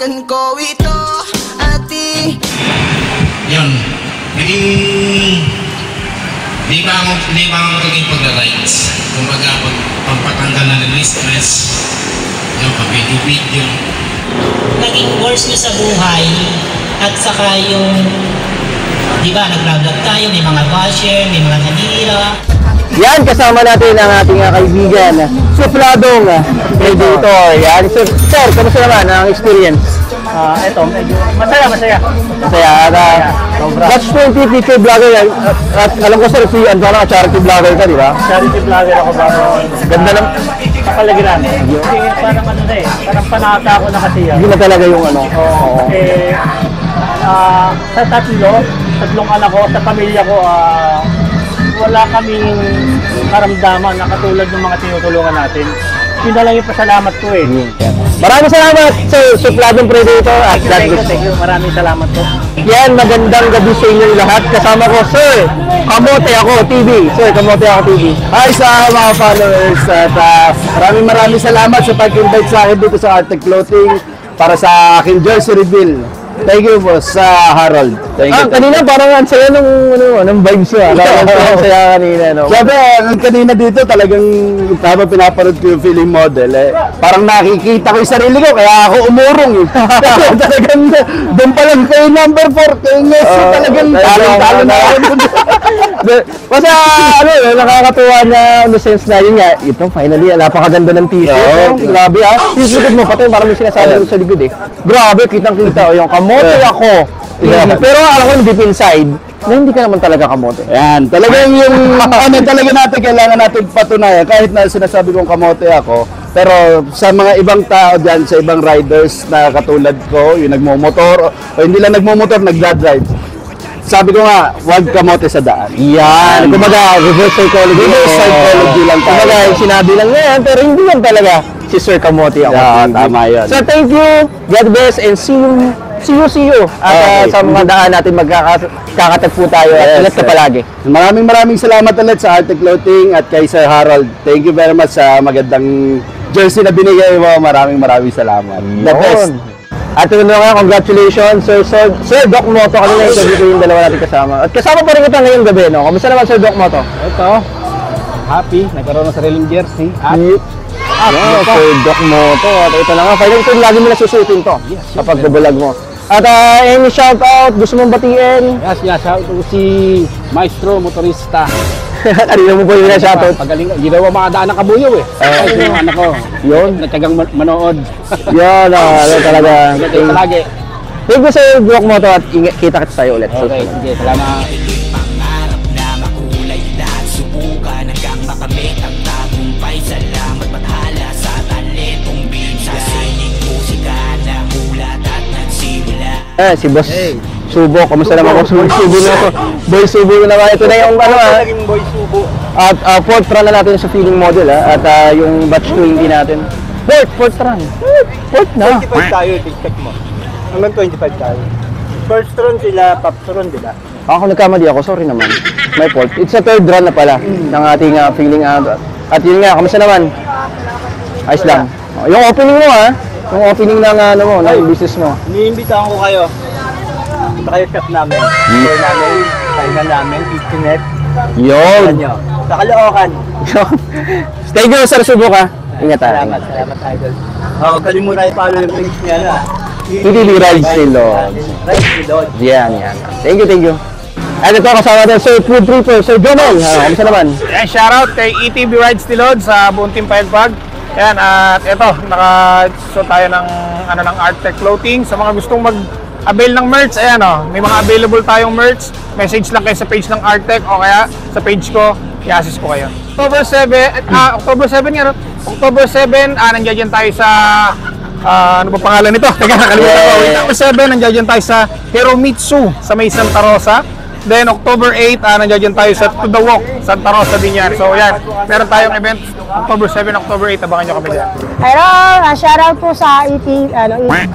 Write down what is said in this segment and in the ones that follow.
Subukan ko ito, ati. Yun, Hindi ba ako magiging pag-rights? Kumbaga, pagpatanggal na ng stress, yung pag-video-video. Naging course nyo sa buhay, at saka yung, di ba, nag-vlog tayo, may mga basher, may mga nanira. Yan, kasama natin ang ating kaibigan, Supladong Predator. Yan, sir, kamusta naman ang experience? Ito, medyo masaya. Masaya, Batch 20 teacher vlogger, at alam ko sir, si Anjana, charity vlogger ka, di ba? Charity vlogger ako ba? Ganda ng kapaligiran. Kasi parang ano na eh, parang panata ako na kasi yan. Yun na talaga yung ano. Oo. Kasi sa tatlong anak ko, sa pamilya ko, wala kaming karamdaman na katulad ng mga tinutulungan natin. Yun na lang yung pasalamat ko eh. Maraming salamat, Sir Supladong Predator. At Thank you. Maraming salamat po. yan, magandang gabi sa inyong lahat. Kasama ko, Sir Kamote Ako TV. Sir, Kamote Ako TV. Hi sa mga followers at maraming salamat sa pag-invite sa akin dito sa Artec Clothing para sa aking jersey reveal. Thank you po sa Harold. Thank you. Kanina parang ang saya ng vibes mo. Ang saya kanina, no? Sabi, kanina dito talagang habang pinapanood ko yung feeling model, parang nakikita ko yung sarili ko, kaya ako umurong eh. Talagang doon pa lang kayo number 4, kayo talagang talo na ako. Basta, nakakatuwa na the sense na yun nga, ito finally, napakaganda ng t-shirt. Grabe yung likod mo, pati parang may sinasabi sa likod eh. Grabe, kitang-kita. Yung Kamote Ako. Pero alam ko, deep inside, na hindi ka naman talaga kamote. Yan, talagang yung ano talaga natin, kailangan natin patunayan. Kahit na sinasabi kong kamote ako, pero sa mga ibang tao dyan, sa ibang riders na katulad ko, yung nagmumotor, o hindi lang nagmumotor, nagdadrive. Sabi ko nga, huwag kamote sa daan. Yan, kumaga, reverse psychology. Reverse psychology lang tayo. Kumaga, sinabi lang na yan, pero hindi lang talaga si Sir Kamote Ako. Tama yun. So, thank you, God bless, and see you. At sa mga daan natin magkakatagpo tayo at ulit ka palagi. Maraming salamat ulit sa Artec Clothing at kay Sir Harold. Thank you very much sa magandang jersey na binigay mo. Maraming salamat. The best. At ito na nga, congratulations, Sir Doc Moto. Kanina interview ko yung dalawa natin kasama. At kasama pa rin kita ngayong gabi, no? Kamusta naman, Sir Doc Moto? Ito, happy. Nagkaroon ng sariling jersey. Sir Doc Moto. At ito na nga, finally ito lagi mo na susutin to kapag babalag mo. At any shoutout, gusto mong batiin? Yes, shout out si Maestro Motorista. Kanina mo po yung shoutout. Pagaling, ginawa makadaan ng kabuyaw eh. Yung anak ko, Yun. natagang manood. Yan, talaga. Palagi. Thank you, Sir Doc Moto, at kita tayo ulit. Okay, sige, salamat. Pangarap na makulay lahat, subukan hanggang makamit ang tagumpay. Salamat mathala sa talentong binsa, sining musika na mulat at nagsimula. Si Boss Subo, kamusta naman ako? Subo na ako. Boy Subo na naman. Ito na yung Naging Boy Subo. At fourth run na natin sa feeling model at yung batch 20 natin. Fourth run. Fourth na. 25 tayo, tig-check mo. Hanggang 25 tayo. First run sila, Pops run, di ba? Ako nagkamali ako, sorry naman. My fault. It's a third run na pala ng ating feeling. At yun nga, kamusta naman? Ayos lang. Yung opening mo yung opening ng ng business mo. Iniimbitahan ko kayo. Ito kayo chef namin. Tour namin, kainan namin, kitchenette. Yun. Sa Caloocan. Thank you, Sir Subo ka. Ingat tayo. Salamat idol. Huwag kalimutan i-follow yung page niya na. ETV Rides ni Lord. Rides ni Lord. Yan. Thank you. At ito kasama natin, Sir Food Tripper, Sir Jomel. Kamusta naman? Yan, shoutout kay ETV Rides ni Lord sa buong Team Pag. Yan, at ito, naka-suot tayo ng Artec Clothing. Sa mga gustong mag-avail ng merch, ayan may mga available tayong merch. Message lang kayo sa page ng Artec o kaya sa page ko, i-assist ko kayo. October 7, nandiyan tayo sa, ano ba pangalan nito? Teka, nakalimutan ko. October 7, nandiyan tayo sa Hiromitsu sa may Santa Rosa. Then October 8, nandiyan tayo sa To The Walk, Santa Rosa din yan. So yan, meron tayong event October 7, October 8, abangan nyo kami dyan. Hello, shoutout po sa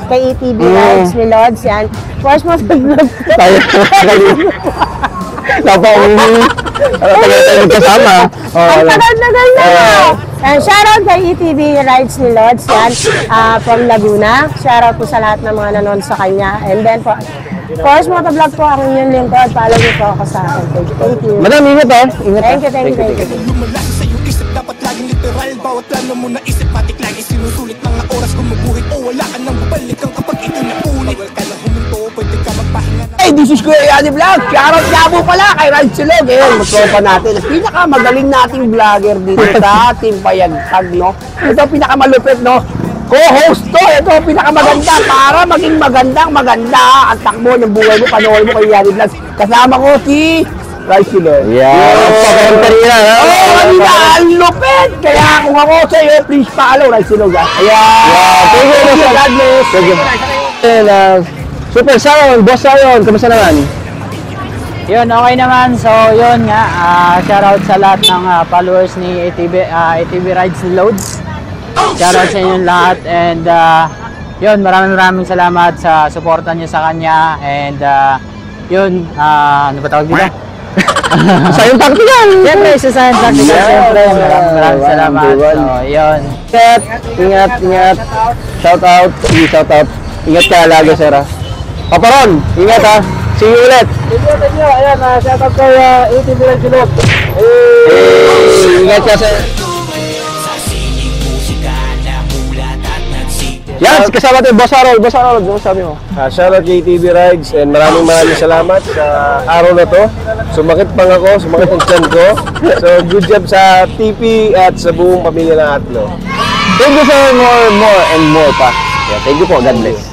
kay ETV Rides ni Lods yan. Force mo sa vlog. Napauwi. Tagal tayo magkasama. Ang tagal-tagal na. And shoutout kay ETV Rides ni Lods yan, from Laguna. Shoutout po sa lahat ng mga nanonood sa kanya. And then po, of course, motovlog po ang inyong lingkod. Follow niyo po ako sa akin. Thank you. Madam, ingat eh. Ingat. Thank you. Lumala sa iyong isip, dapat laging literal. Bawat plano mo na isip, patik lagi sinusulit. Mga oras gumuguhit o wala ka nang babalikan kapag ito napulit. Bawal ka lang huminto, pwede ka magpahinga na. Hey, this is Kuya Yanni Vlog. Shoutout nga po pala kay Ride Silog. Ngayon, magtropa natin. Ang pinakamagaling nating vlogger dito sa ating payagtag, no? Ito pinakamalupit, no? Co-host to. Ito pinakamaganda para maging maganda ang takbo ng buhay mo. Panoorin mo kay Yanni Vlog. Kasama ko si Ride Silog. Yeah. Pagkakan kanina. Oo, kanina, ang lupit. Kaya kung ako sa iyo, please follow Ride Silog. Ayan. Thank you. God bless. Thank you. And, Super Saron, Boss Saron, kamusta naman? Yun, okay naman. So, yun nga, shoutout sa lahat ng followers ni ATV Rides ni Loads. Shoutout sa inyong lahat. And, yun, maraming salamat sa suporta niyo sa kanya. And, yun, ano ba tawag dito? Sayang tactical! Siyempre, sa Sayang Tactical, siyempre. Maraming salamat. So, yun. Ingat. Shout out. Ingat ka lagi, sir. Paparon, ingat ha. See you ulit. Thank you. Ayan, shoutout kay ATV Rides ni Loads. Ingat ka, sir. Sa sining musika na mulat at nagsik. Yan, kasama natin, Boss Harold. Boss Harold, ano sabi mo? Shoutout kay TV Rides and maraming salamat sa araw na to. Sumakit pang ako, sumakit ang tiyan ko. So good job sa TP at sa buong pamilya ng Atlo. Thank you for more and more pa. Yeah, thank you po. God bless.